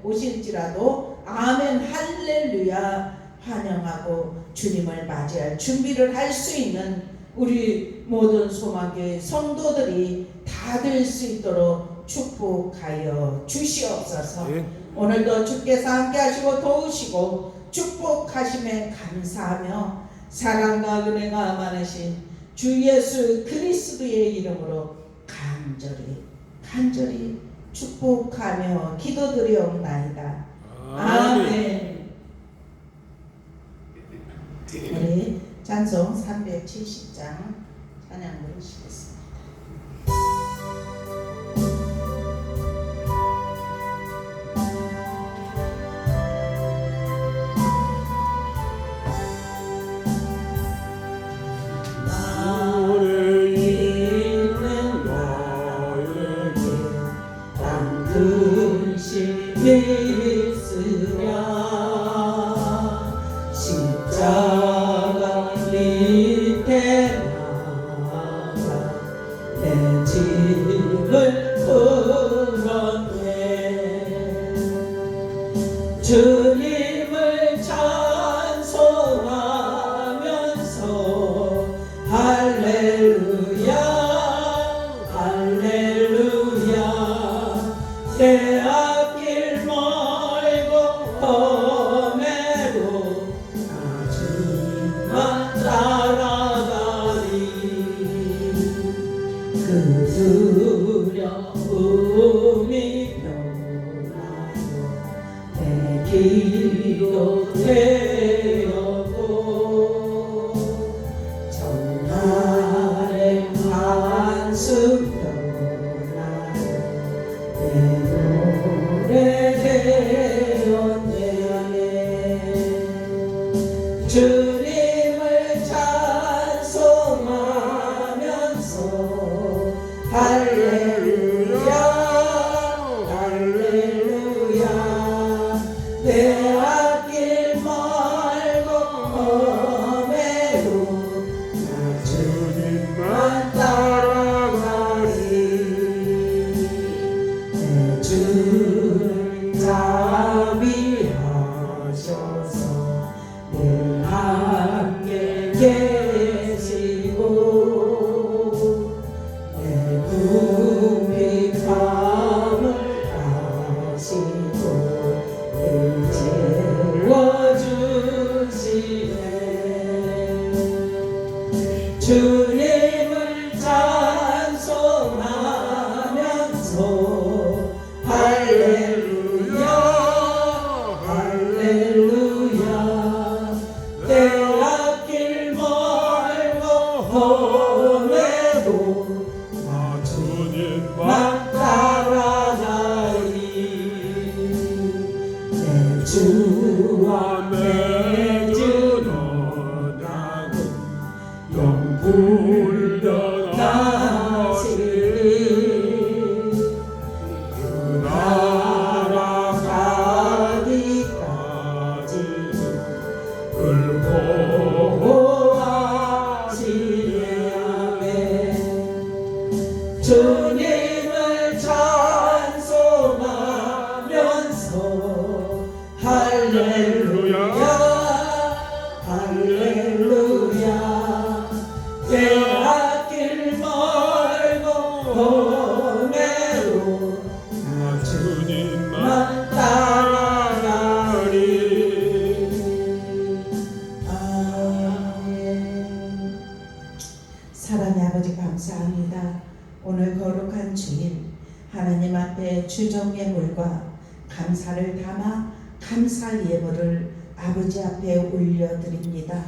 S2: 오실지라도 아멘 할렐루야 환영하고 주님을 맞이할 준비를 할 수 있는 우리 모든 소망교회 성도들이 다 될 수 있도록 축복하여 주시옵소서. 오늘도 주께서 함께 하시고 도우시고 축복하심에 감사하며 사랑과 은혜가 많으신 주 예수 그리스도의 이름으로 간절히 축복하며 기도드리옵나이다. 아멘. 우리 찬송 370장 찬양 부르시겠습니다. 짐을 풀었네. 주님을 찬송하면서 할렐루야 할렐루야 내 앞길 멀고 험해도 나 주님만 따라가리. 그 두려움이 변하여 내 기도 되었고 전날의 한숨 변하여 내 노래 되었네. 주님을 찬송하면서 할렐루야 할렐루야 내 앞길 멀고 험해도 나 주님만 따라가리. 내 주를 자비하셔서 늘 함께 계시고 내 궁핍함을 아시고 늘 채워주시네. 주님을 찬송하면서 할렐루야 할렐루야 내 앞길 멀고 험해도 나 주님만 따라가리. 내 주와 맺은 언약은 영불변하시리. 그 나라 가기까지는 보호하시네. 주님을 찬송하면서 할렐루야 할렐루야 내 앞길 멀고 험해도 나 주님만 따라가리. 아멘. 사랑의 아버지 감사합니다. 오늘 거룩한 주일 하나님 앞에 주정예물과 감사를 담아 감사 예물을 아버지 앞에 올려드립니다.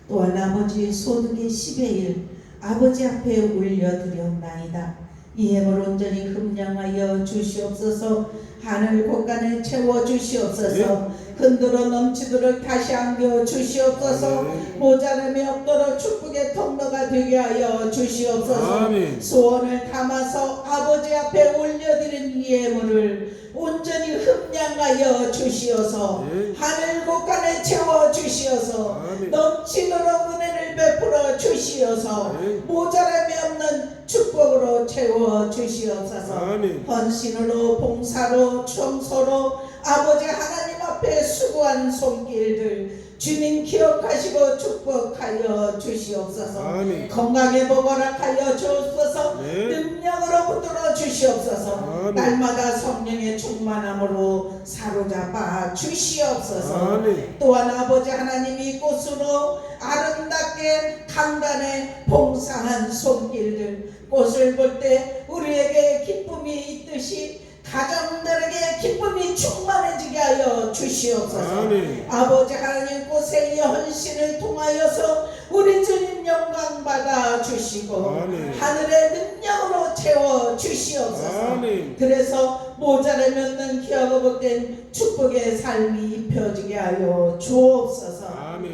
S2: 또한 아버지 소득의 10의 1 아버지 앞에 올려드렸나이다. 이 예물 온전히 흠량하여 주시옵소서. 하늘 곳간에 채워 주시옵소서. 흔들어 넘치도록 다시 안겨 주시옵소서. 모자람이 없도록 축복의 통로가 되게 하여 주시옵소서.
S3: 아멘.
S2: 소원을 담아서 아버지 앞에 올려드린 이 예물을 온전히 흠량하여 주시어서 하늘 곳간에 채워 주시어서 넘치도록 은혜를 베풀어 주시어서 모자람이 없는 축복으로 채워 주시옵소서. 헌신으로 봉사로 청소로 아버지 하나님 앞에 수고한 손길들 주님 기억하시고 축복하여 주시옵소서. 건강에 복원하여 주옵소서. 능력으로 붙들어 주시옵소서. 날마다 성령의 충만함으로 사로잡아 주시옵소서. 또한 아버지 하나님 이곳으로 아름답게 강단에 봉사한 손길들 꽃을 볼 때 우리에게 기쁨이 있듯이 가정들에게 기쁨이 충만해지게 하여 주시옵소서. 아버지 하나님 꽃의 이 헌신을 통하여서 우리 주님 영광 받아 주시고 하늘의 능력으로 채워 주시옵소서. 그래서 모자람이 없는 기하고 복된 축복의 삶이 입혀지게 하여 주옵소서.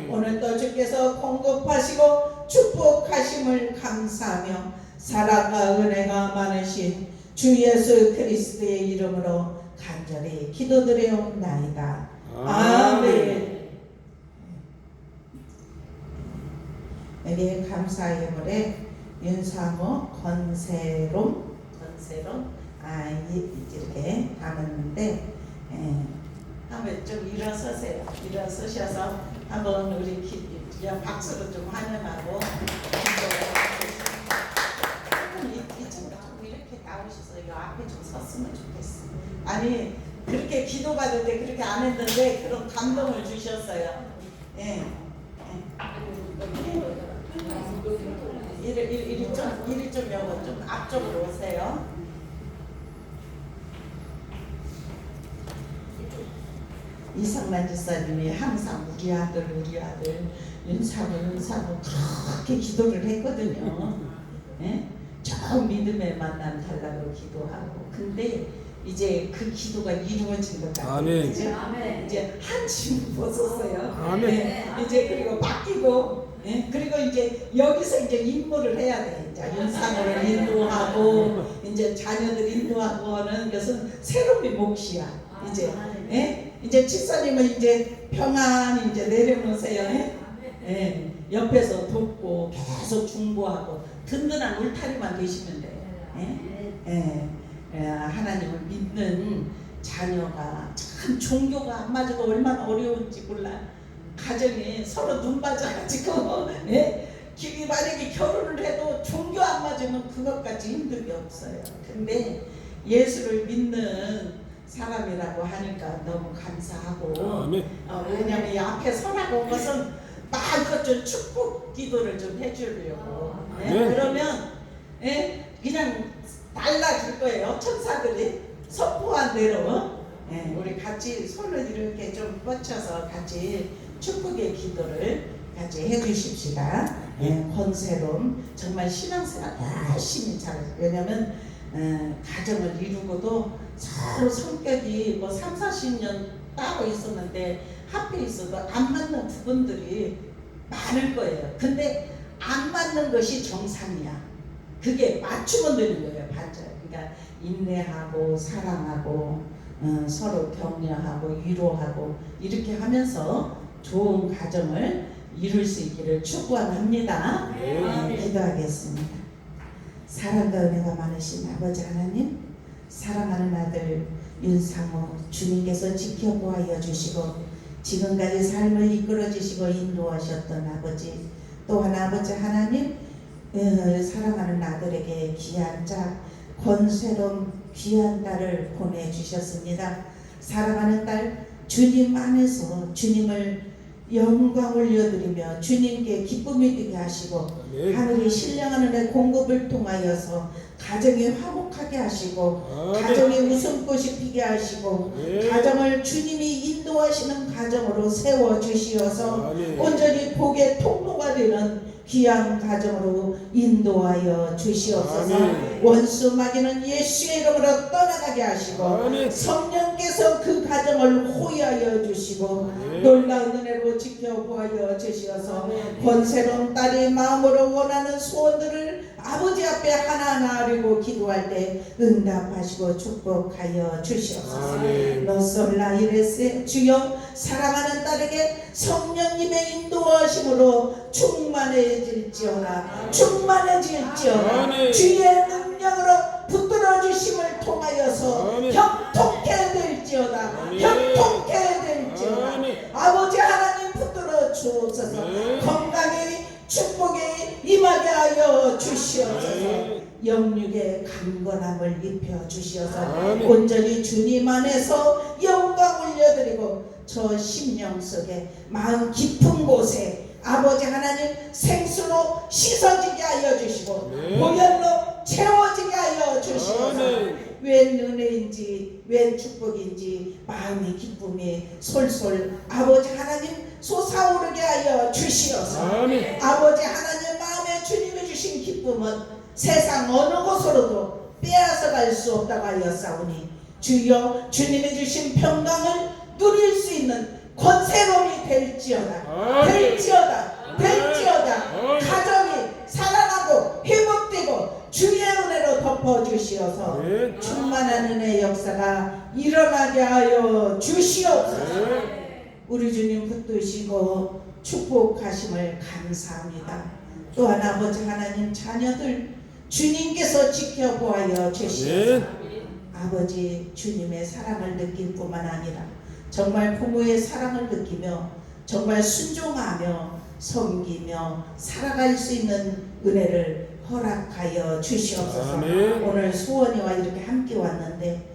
S2: 오늘 또 주께서 공급하시고 축복하심을 감사하며 사랑과 은혜가 많으신 주 예수 그리스도의 이름으로 간절히 기도드려옵나이다. 아멘. 여기 감사 예물에 윤상호, 권세롬 이렇게 담았는데
S1: 한번 좀 일어서세요. 일어서셔서 한번 우리 박수로 좀 환영하고 이쪽으로 좀 이렇게 나오셔서 이 앞에 좀 섰으면 좋겠어. 아니 그렇게 기도받을 때 그렇게 안 했는데 그런 감동을 주셨어요. 예. 이리 좀 여고 좀 앞쪽으로 오세요. 이성란 집사님이 항상 우리 아들 윤상호 그렇게 기도를 했거든요. 예? 저 믿음의 만남 달라고 기도하고. 근데 이제 그 기도가 이루어진 것 같아요.
S3: 아멘.
S1: 이제 한층 벗었어요.
S3: 아멘.
S1: 예, 이제 그리고 바뀌고, 예? 그리고 이제 여기서 이제 임무를 해야 돼. 이제 윤상호를 인도하고 이제 자녀들 인도하고 하는 것은 새로운 몫이야. 이제. 예? 이제 집사님은 이제 평안히 이제 내려놓으세요. 예? 예, 옆에서 돕고 계속 중보하고 든든한 울타리만 되시면 돼요. 예? 하나님을 믿는 자녀가 참 종교가 안 맞아도 얼마나 어려운지 몰라. 가정이 서로 눈 맞아가지고 만약에 결혼을 해도 종교 안 맞으면 그것까지 힘든 게 없어요. 근데 예수를 믿는 사람이라고 하니까 너무 감사하고 왜냐면 이 앞에 서라고 온 것은 마음껏 좀 축복 기도를 좀 해주려고 그러면 그냥 달라질 거예요. 천사들이 선포한 대로 우리 같이 손을 이렇게 좀 뻗쳐서 같이 축복의 기도를 같이 해주십시다. 권세롬 정말 신앙생활 열심히 잘해요. 왜냐면 가정을 이루고도 서로 성격이 뭐 3, 40년 따로 있었는데 합해 있어도 안 맞는 부분들이 많을 거예요. 근데 안 맞는 것이 정상이야. 그게 맞추면 되는 거예요. 반절. 그러니까 인내하고 사랑하고 서로 격려하고 위로하고 이렇게 하면서 좋은 가정을 이룰 수 있기를 축원합니다. 기도하겠습니다. 사랑과 은혜가 많으신 아버지 하나님, 사랑하는 아들 윤상호 주님께서 지켜보아여 주시고 지금까지 삶을 이끌어 주시고 인도하셨던 아버지, 또한 아버지 하나님 사랑하는 아들에게 귀한 자 권세롬 귀한 딸을 보내주셨습니다. 사랑하는 딸 주님 안에서 주님을 영광 올려드리며 주님께 기쁨이 되게 하시고 하늘이 신령한 은혜 공급을 통하여서 가정이 화목하게 하시고 가정이 웃음꽃이 피게 하시고 가정을 주님이 인도하시는 가정으로 세워주시어서 온전히 복의 통로가 되는 귀한 가정으로 인도하여 주시옵소서. 원수 마귀는 예수의 이름으로 떠나가게 하시고 성령께서 그 가정을 호위하여 주시고 놀라운 은혜로 지켜보아여 주시어서 권세롬 딸이 마음으로 원하는 소원들을 아버지 앞에 하나하나 아뢰고 기도할 때 응답하시고 축복하여 주시옵소서. 로솔라 이레스 주여 사랑하는 딸에게 성령님의 인도하심으로 충만해질지어다. 주의 능력으로 붙들어 주심을 통하여서 형통케 될지어다. 아버지 하나님 붙들어 주옵소서. 건강에 축복에 임하게 하여 주시옵소서. 영육의 강건함을 입혀 주시어서 온전히 주님 안에서 영광 올려드리고 저 심령 속에 마음 깊은 곳에 아버지 하나님 생수로 씻어지게 하여 주시고 보혈로 채워지게 하여 주시옵소서. 웬 은혜인지 웬 축복인지 마음의 기쁨이 솔솔 아버지 하나님 솟아오르게 하여 주시옵소서. 아버지 하나님 마음에 주님이 주신 기쁨은 세상 어느 곳으로도 빼앗아갈 수 없다고 하였사오니 주여 주님이 주신 평강을 누릴 수 있는 권세롬이 될지어다. 가정이 살아나고 회복되고 주의 은혜로 덮어주시어서 충만한 은혜의 역사가 일어나게 하여 주시옵소서. 우리 주님 붙드시고 축복하심을 감사합니다.
S2: 또한 아버지 하나님 자녀들 주님께서 지켜보아여 주시옵소서.
S3: 아멘.
S2: 아버지 주님의 사랑을 느낄 뿐만 아니라 정말 부모의 사랑을 느끼며 정말 순종하며 섬기며 살아갈 수 있는 은혜를 허락하여 주시옵소서.
S3: 아멘.
S2: 오늘 소원이와 이렇게 함께 왔는데